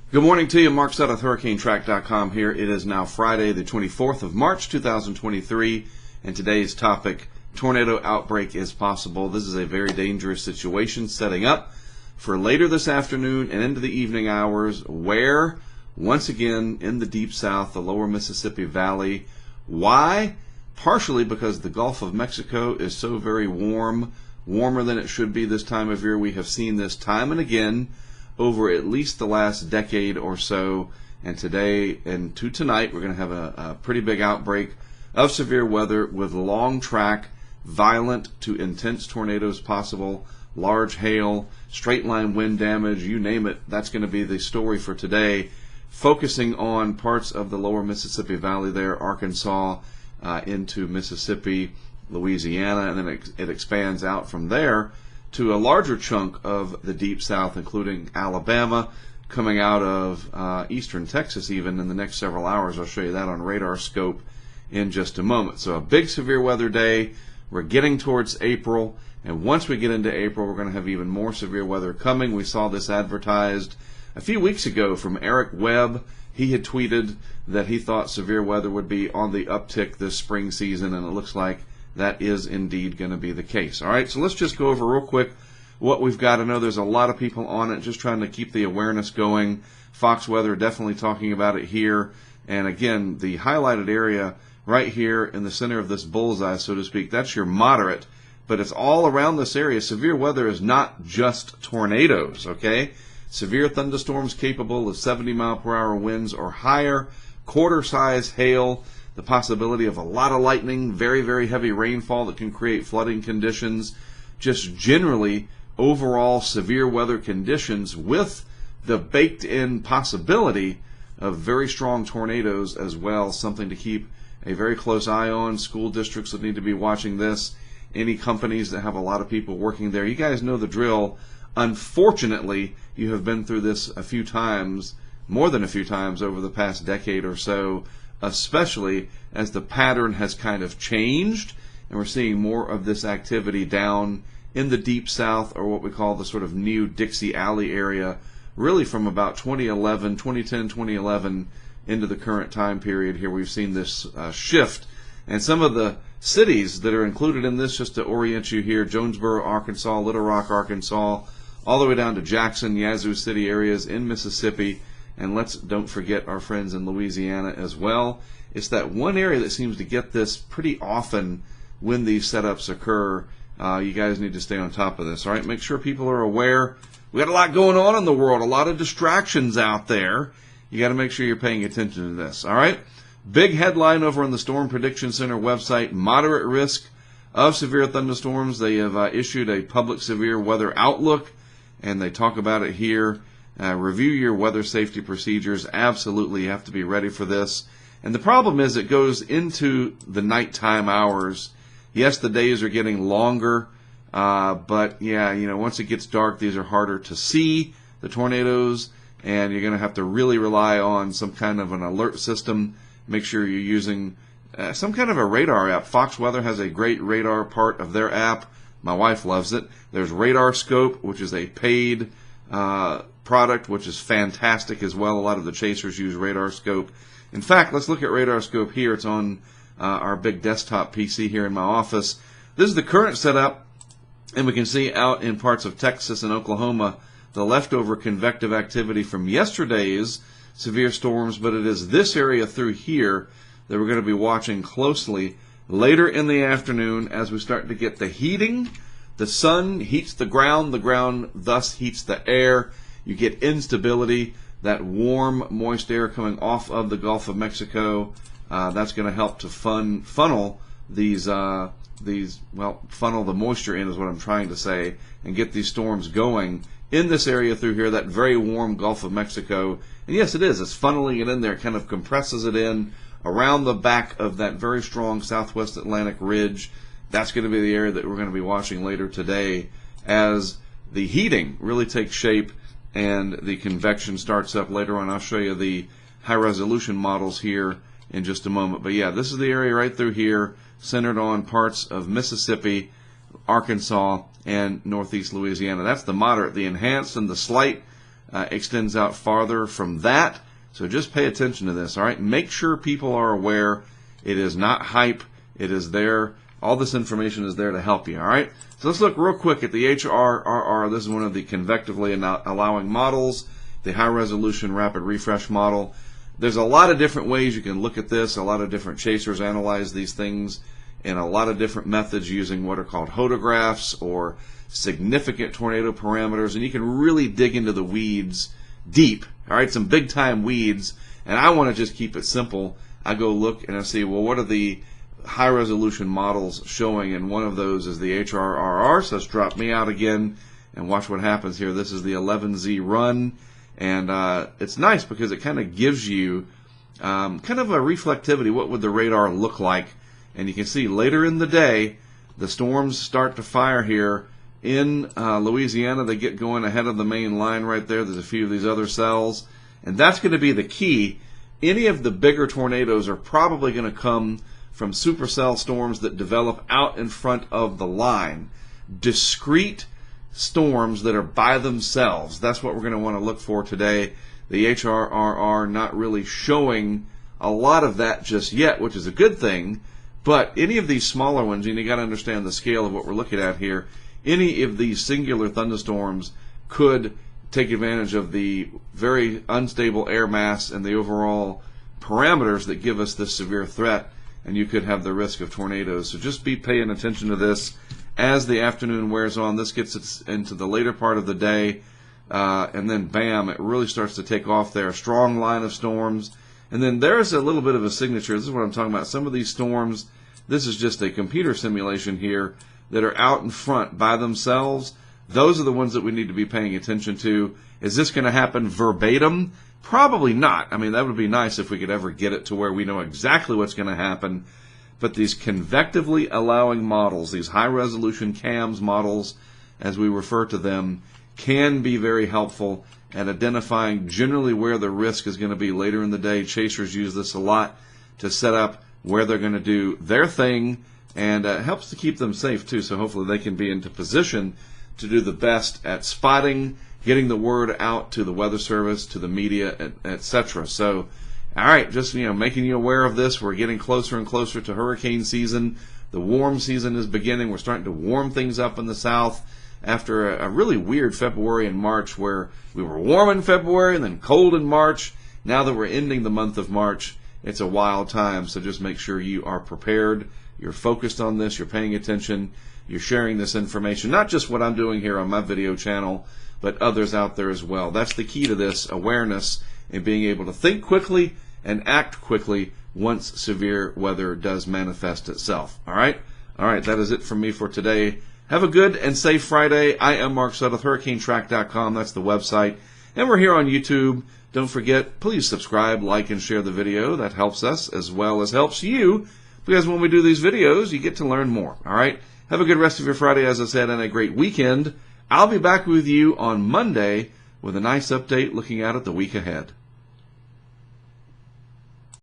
Good morning to you. Mark Sutton with HurricaneTrack.com here. It is now Friday, the 24th of March, 2023, and today's topic, tornado outbreak is possible. This is a very dangerous situation setting up for later this afternoon and into the evening hours where, once again, in the deep south, the lower Mississippi Valley. Why? Partially because the Gulf of Mexico is so very warm, warmer than it should be this time of year. We have seen this time and again over at least the last decade or so, and today and to tonight we're going to have a pretty big outbreak of severe weather with long track, violent to intense tornadoes possible, large hail, straight line wind damage, you name it. That's going to be the story for today, focusing on parts of the lower Mississippi Valley there, Arkansas into Mississippi, Louisiana, and then it expands out from there to a larger chunk of the deep south, including Alabama, coming out of eastern Texas even in the next several hours. I'll show you that on radar scope in just a moment. So a big severe weather day. We're getting towards April, and once we get into April, we're going to have even more severe weather coming. We saw this advertised a few weeks ago from Eric Webb. He had tweeted that he thought severe weather would be on the uptick this spring season, and it looks like that is indeed going to be the case. All right, so let's just go over real quick what we've got. I know there's a lot of people on it just trying to keep the awareness going. Fox Weather definitely talking about it here. And again, the highlighted area right here in the center of this bullseye, so to speak, that's your moderate. But it's all around this area. Severe weather is not just tornadoes, okay? Severe thunderstorms capable of 70-mile-per-hour winds or higher, quarter-size hail, the possibility of a lot of lightning, very, very heavy rainfall that can create flooding conditions, just generally overall severe weather conditions with the baked-in possibility of very strong tornadoes as well, something to keep a very close eye on. School districts that need to be watching this, any companies that have a lot of people working there. You guys know the drill. Unfortunately, you have been through this a few times, more than a few times over the past decade or so, especially as the pattern has kind of changed and we're seeing more of this activity down in the deep south, or what we call the sort of new Dixie Alley area, really from about 2010, 2011 into the current time period here. We've seen this shift, and some of the cities that are included in this, just to orient you here: Jonesboro, Arkansas, Little Rock, Arkansas, all the way down to Jackson, Yazoo City areas in Mississippi. And don't forget our friends in Louisiana as well. It's that one area that seems to get this pretty often when these setups occur. You guys need to stay on top of this, all right? Make sure people are aware. We got a lot going on in the world, a lot of distractions out there. You got to make sure you're paying attention to this, all right? Big headline over on the Storm Prediction Center website: moderate risk of severe thunderstorms. They have issued a public severe weather outlook, and they talk about it here. Review your weather safety procedures. Absolutely, you have to be ready for this. And the problem is it goes into the nighttime hours. Yes, the days are getting longer, but yeah, once it gets dark, these are harder to see, the tornadoes, and you're going to have to really rely on some kind of an alert system. Make sure you're using some kind of a radar app. Fox Weather has a great radar part of their app. My wife loves it. There's Radar Scope, which is a paid product, which is fantastic as well. A lot of the chasers use Radar Scope. In fact, let's look at Radar Scope here. It's on our big desktop PC here in my office. This is the current setup, and we can see out in parts of Texas and Oklahoma the leftover convective activity from yesterday's severe storms, but it is this area through here that we're going to be watching closely later in the afternoon as we start to get the heating. The sun heats the ground thus heats the air. You get instability, that warm, moist air coming off of the Gulf of Mexico. That's going to help to funnel funnel the moisture in, is what I'm trying to say, and get these storms going in this area through here, that very warm Gulf of Mexico. And yes, it is. It's funneling it in there. It kind of compresses it in around the back of that very strong Southwest Atlantic ridge. That's going to be the area that we're going to be watching later today as the heating really takes shape and the convection starts up later on. I'll show you the high-resolution models here in just a moment. But yeah, this is the area right through here, centered on parts of Mississippi, Arkansas, and northeast Louisiana. That's the moderate. The enhanced and the slight extends out farther from that. So just pay attention to this, all right? Make sure people are aware. It is not hype. It is there. All this information is there to help you, all right? So let's look real quick at the HRRR. This is one of the convectively allowing models, the high-resolution rapid refresh model. There's a lot of different ways you can look at this. A lot of different chasers analyze these things in a lot of different methods using what are called hodographs or significant tornado parameters, and you can really dig into the weeds deep, all right, some big-time weeds, and I want to just keep it simple. I go look and I see, well, what are the high-resolution models showing, and one of those is the HRRR, so let's drop me out again and watch what happens here. This is the 11Z run, and it's nice because it kind of gives you kind of a reflectivity. What would the radar look like? And you can see later in the day, the storms start to fire here in Louisiana. They get going ahead of the main line right there. There's a few of these other cells, and that's going to be the key. Any of the bigger tornadoes are probably going to come from supercell storms that develop out in front of the line. Discrete storms that are by themselves. That's what we're going to want to look for today. The HRRR not really showing a lot of that just yet, which is a good thing. But any of these smaller ones, and you got to understand the scale of what we're looking at here, any of these singular thunderstorms could take advantage of the very unstable air mass and the overall parameters that give us this severe threat, and you could have the risk of tornadoes. So just be paying attention to this as the afternoon wears on. This gets us into the later part of the day, and then bam, it really starts to take off there. A strong line of storms, and then there's a little bit of a signature. This is what I'm talking about. Some of these storms, this is just a computer simulation here, that are out in front by themselves. Those are the ones that we need to be paying attention to. Is this going to happen verbatim? Probably not. I mean, that would be nice if we could ever get it to where we know exactly what's going to happen. But these convectively allowing models, these high-resolution CAMS models, as we refer to them, can be very helpful at identifying generally where the risk is going to be later in the day. Chasers use this a lot to set up where they're going to do their thing, and it helps to keep them safe too, so hopefully they can be into position to do the best at spotting, getting the word out to the weather service, to the media, etc. So, all right, just making you aware of this. We're getting closer and closer to hurricane season. The warm season is beginning. We're starting to warm things up in the south after a really weird February and March, where we were warm in February and then cold in March. Now that we're ending the month of March, it's a wild time, so just make sure you are prepared. You're focused on this, you're paying attention, you're sharing this information, not just what I'm doing here on my video channel, but others out there as well. That's the key to this, awareness and being able to think quickly and act quickly once severe weather does manifest itself. All right, that is it from me for today. Have a good and safe Friday. I am Mark Sudduth, HurricaneTrack.com, that's the website. And we're here on YouTube. Don't forget, please subscribe, like, and share the video. That helps us as well as helps you, because when we do these videos, you get to learn more. All right? Have a good rest of your Friday, as I said, and a great weekend. I'll be back with you on Monday with a nice update looking out at the week ahead.